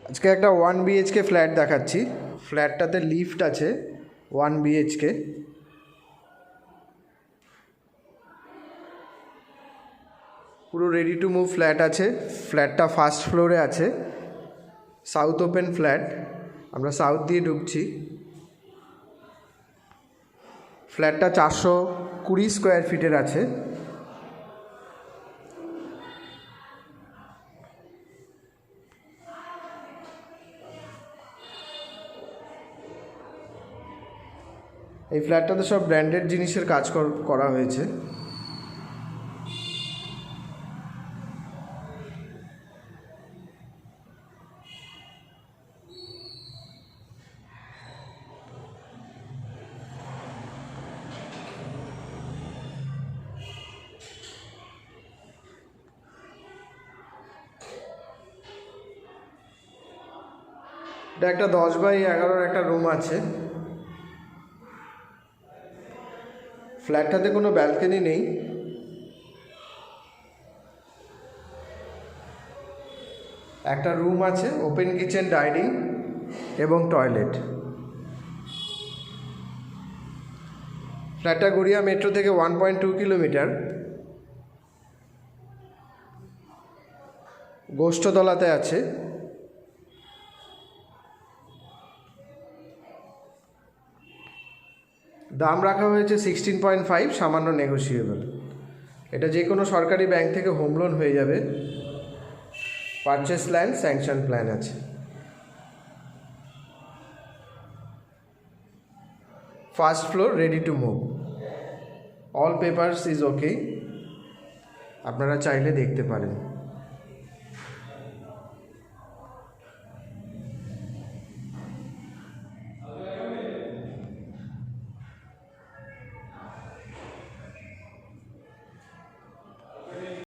আজকে একটা 1 BHK flat দেখাচ্ছি। ফ্ল্যাটটাতে লিফট আছে 1 BHK। পুরো রেডি টু মুভ ফ্ল্যাট আছে। ফ্ল্যাটটা ফার্স্ট ফ্লোরে আছে, সাউথ ওপেন ফ্ল্যাট। আমরা সাউথ দিয়ে ঢুকছি। ফ্ল্যাটটা 420 স্কোয়ার ফিটের আছে। এই ফ্ল্যাটটাতে সব ব্র্যান্ডেড জিনিসের কাজ করা হয়েছে। এটা একটা 10x11 একটা রুম আছে। ফ্ল্যাটটাতে কোনো ব্যালকনি নেই। একটা রুম আছে, ওপেন কিচেন, ডাইনিং এবং টয়লেট। ফ্ল্যাটটা গড়িয়া মেট্রো থেকে 1.2 কিলোমিটার। গোষ্ঠতলাতে আছে। দাম রাখা হয়েছে 16.5, সামান্য নেগোসিয়েবল। এটা যে কোনো সরকারি ব্যাংক থেকে হোম লোন হয়ে যাবে। পারচেস ল্যান্ড স্যাংশন প্ল্যান আছে। First floor, ready to move, all papers is okay. আপনারা চাইলে দেখতে পারেন।